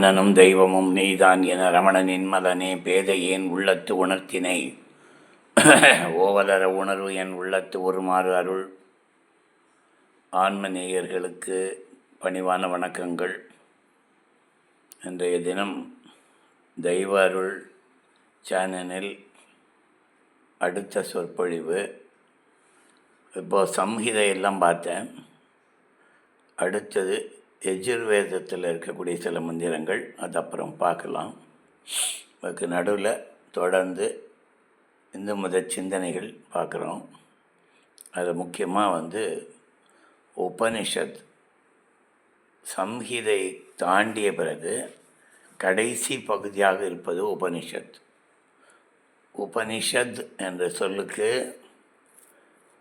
மன்னனும் தெய்வமும் நீதான் என ரமணனின் மலனே பேதையேன் உள்ளத்து உணர்த்தினை ஓவலர உணர்வு என் உள்ளத்து ஒருமாறு அருள். ஆன்மநேயர்களுக்கு பணிவான வணக்கங்கள். இன்றைய தினம் தெய்வ அருள் சேனலில் அடுத்த சொற்பொழிவு. இப்போது சம்ஹிதையெல்லாம் பார்த்தேன். அடுத்தது எஜுர்வேதத்தில் இருக்கக்கூடிய சில மந்திரங்கள், அது அப்புறம் பார்க்கலாம். அதுக்கு நடுவில் தொடர்ந்து இந்து மத சிந்தனைகள் பார்க்குறோம். அது முக்கியமாக உபனிஷத் சம்ஹிதை தாண்டிய பிறகு கடைசி பகுதியாக இருப்பது உபனிஷத். உபனிஷத் என்ற சொல்லுக்கு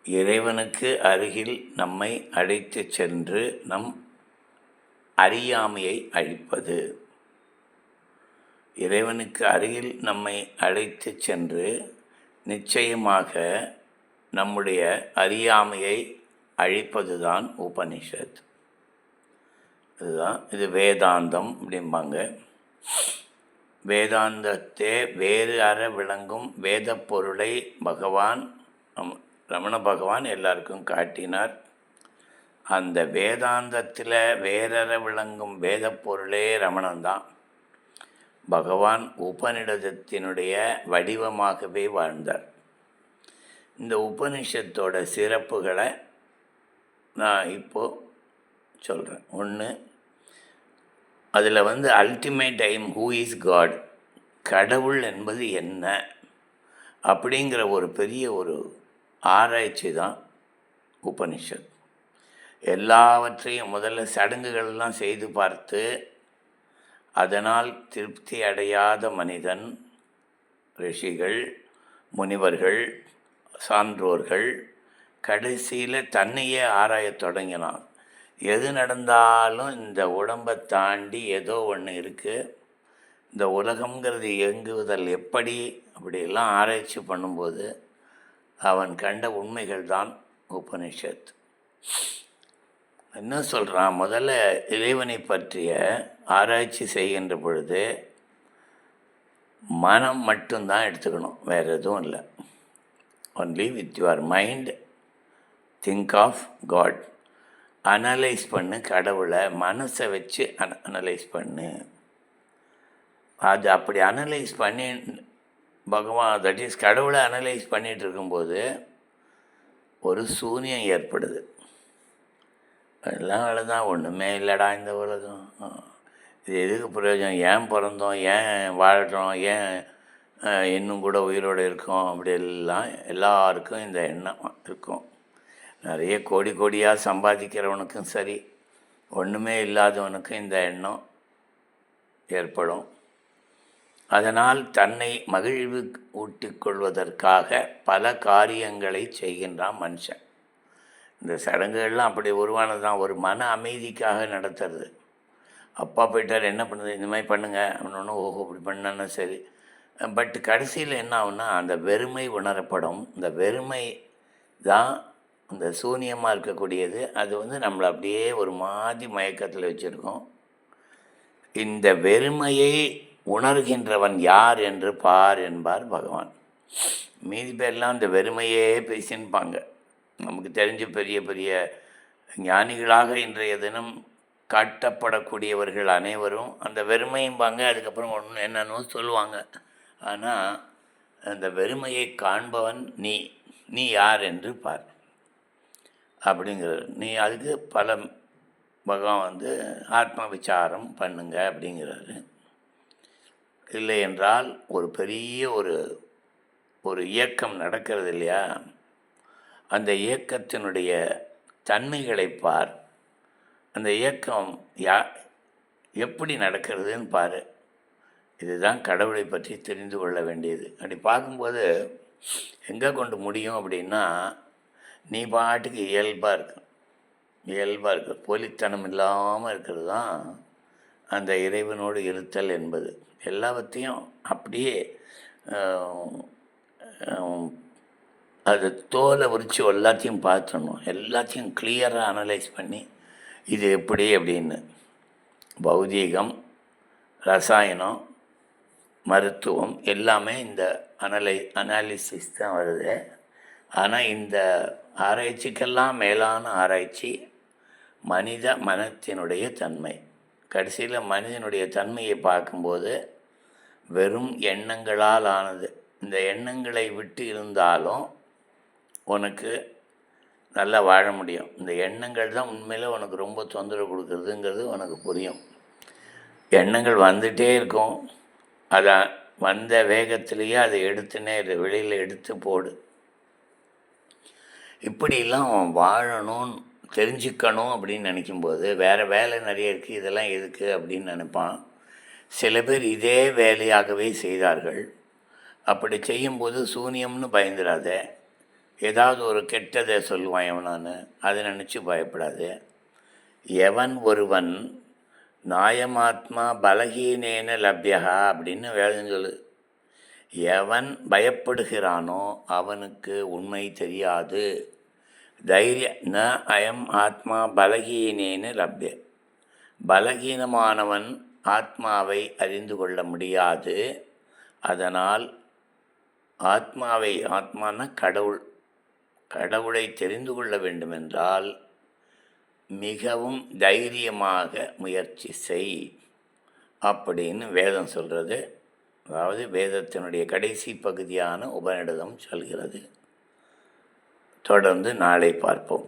இறைவனுக்கு அருகில் நம்மை அழைத்து சென்று நம் அறியாமையை அழிப்பது. இறைவனுக்கு அருகில் நம்மை அழைத்து சென்று நிச்சயமாக நம்முடைய அறியாமையை அழிப்பது தான் உபனிஷத். இதுதான் இது வேதாந்தம் அப்படிம்பாங்க. வேதாந்தத்தை வேறு அற விளங்கும் வேத பொருளை ரமண பகவான் எல்லாருக்கும் காட்டினார். அந்த வேதாந்தத்தில் வேறற விளங்கும் வேத பொருளே ரமணன்தான். பகவான் உபநிடதத்தினுடைய வடிவமாகவே வாழ்ந்தார். இந்த உபனிஷத்தோட சிறப்புகளை நான் இப்போது சொல்கிறேன். ஒன்று, அதில் ultimate aim who is God, கடவுள் என்பது என்ன அப்படிங்கிற ஒரு பெரிய ஒரு ஆராய்ச்சி தான் உபனிஷத். எல்லாவற்றையும் முதல்ல சடங்குகள்லாம் செய்து பார்த்து அதனால் திருப்தி அடையாத மனிதன், ரிஷிகள், முனிவர்கள், சான்றோர்கள் கடைசியில் தன்னையே ஆராயத் தொடங்கினான். எது நடந்தாலும் இந்த உடம்பை தாண்டி ஏதோ ஒன்று இருக்குது, இந்த உலகங்கிறது இயங்குவதில் எப்படி, அப்படியெல்லாம் ஆராய்ச்சி பண்ணும்போது அவன் கண்ட உண்மைகள் தான் உபனிஷத். என்ன சொல்கிறான்? முதல்ல இறைவனை பற்றிய ஆராய்ச்சி செய்கின்ற பொழுது மனம் மட்டும்தான் எடுத்துக்கணும், வேறு எதுவும் இல்லை. Only with your mind think of God. Analyse பண்ணு கடவுளை, மனசை வச்சு அனலைஸ் பண்ணு. அது அப்படி அனலைஸ் பண்ணி பகவான், தட் இஸ் கடவுளை அனலைஸ் பண்ணிகிட்டு இருக்கும்போது ஒரு சூன்யம் ஏற்படுது. எல்லாம் அவ்வளோதான், ஒன்றுமே இல்லைடா இந்த உலகம், இது எதுக்கு பிரயோஜனம், ஏன் பிறந்தோம், ஏன் வாழ்கிறோம், ஏன் இன்னும் கூட உயிரோடு இருக்கோம், அப்படி எல்லாம் எல்லாருக்கும் இந்த எண்ணம் இருக்கும். நிறைய கோடி கோடியாக சம்பாதிக்கிறவனுக்கும் சரி, ஒன்றுமே இல்லாதவனுக்கும் இந்த எண்ணம் ஏற்படும். அதனால் தன்னை மகிழ்வு ஊட்டிக்கொள்வதற்காக பல காரியங்களை செய்கின்றான் மனுஷன். இந்த சடங்குகள்லாம் அப்படி உருவானது தான், ஒரு மன அமைதிக்காக நடத்துறது. அப்பா போயிட்டார், என்ன பண்ணுறது, இந்த மாதிரி பண்ணுங்கள் அப்படின்னு. ஓஹோ இப்படி பண்ணான்னா சரி. பட் கடைசியில் என்ன ஆகுன்னா அந்த வெறுமை உணரப்படும். இந்த வெறுமை தான் இந்த சூன்யமாக இருக்கக்கூடியது. அது நம்மளை அப்படியே ஒரு மாதிரி மயக்கத்தில் வச்சுருக்கோம். இந்த வெறுமையை உணர்கின்றவன் யார் என்று பார் என்பார் பகவான். மீதி பேர்லாம் இந்த வெறுமையே பேசின்பாங்க. நமக்கு தெரிஞ்ச பெரிய பெரிய ஞானிகளாக இன்றைய தினம் காட்டப்படக்கூடியவர்கள் அனைவரும் அந்த வெறுமையும்பாங்க, அதுக்கப்புறம் ஒன்று என்னன்னு சொல்லுவாங்க. ஆனால் அந்த வெறுமையை காண்பவன் நீ யார் என்று பார் அப்படிங்கிறார். நீ அதுக்கு பல பகவான் ஆத்ம விசாரம் பண்ணுங்க அப்படிங்கிறாரு. இல்லை என்றால் ஒரு பெரிய ஒரு இயக்கம் நடக்கிறது இல்லையா, அந்த இயக்கத்தினுடைய தன்மைகளை பார். அந்த இயக்கம் எப்படி நடக்கிறதுன்னு பாரு. இதுதான் கடவுளை பற்றி தெரிந்து கொள்ள வேண்டியது. அப்படி பார்க்கும்போது எங்கே கொண்டு முடியும் அப்படின்னா, நீ பாட்டுக்கு இயல்பாக இருக்க போலித்தனம் இல்லாமல் இருக்கிறது தான் அந்த இறைவனோடு இருத்தல் என்பது. எல்லாவற்றையும் அப்படியே அது தோலை உரித்து எல்லாத்தையும் பார்த்துடணும், எல்லாத்தையும் கிளியராக அனலைஸ் பண்ணி இது எப்படி அப்படின்னு. பௌதீகம், ரசாயனம், மருத்துவம் எல்லாமே இந்த அனாலிசிஸ் தான் வருது. ஆனால் இந்த ஆராய்ச்சிக்கெல்லாம் மேலான ஆராய்ச்சி மனித மனத்தினுடைய தன்மை. கடைசியில் மனிதனுடைய தன்மையை பார்க்கும்போது வெறும் எண்ணங்களால் ஆனது. இந்த எண்ணங்களை விட்டு இருந்தாலும் உனக்கு நல்லா வாழ முடியும். இந்த எண்ணங்கள் தான் உண்மையில் உனக்கு ரொம்ப தொந்தரவு கொடுக்குறதுங்கிறது உனக்கு புரியும். எண்ணங்கள் வந்துகிட்டே இருக்கும். அதை வந்த வேகத்திலேயே அதை எடுத்துனே வெளியில் எடுத்து போடு. இப்படிலாம் வாழணும்னு தெரிஞ்சுக்கணும் அப்படின்னு நினைக்கும்போது வேறு வேலை நிறைய இருக்குது, இதெல்லாம் எதுக்கு அப்படின்னு நினைப்பான். சில பேர் இதே வேலையாகவே செய்தார்கள். அப்படி செய்யும்போது சூனியம்னு பயந்துடாத. ஏதாவது ஒரு கெட்டதை சொல்லுவான் எவனான்னு அதை நினச்சி பயப்படாது. எவன் ஒருவன் நாயமாத்மா பலகீனேன லப்யா அப்படின்னு வேதம் சொல்லு. எவன் பயப்படுகிறானோ அவனுக்கு உண்மை தெரியாது. தைரிய ந அயம் ஆத்மா பலகீனேன லப்ய. பலகீனமானவன் ஆத்மாவை அறிந்து கொள்ள முடியாது. அதனால் ஆத்மானா கடவுளை தெரிந்து கொள்ள வேண்டுமென்றால் மிகவும் தைரியமாக முயற்சி செய் அப்படின்னு வேதம் சொல்கிறது. அதாவது வேதத்தினுடைய கடைசி பகுதியான உபநிடதம் சொல்கிறது. தொடர்ந்து நாளை பார்ப்போம்.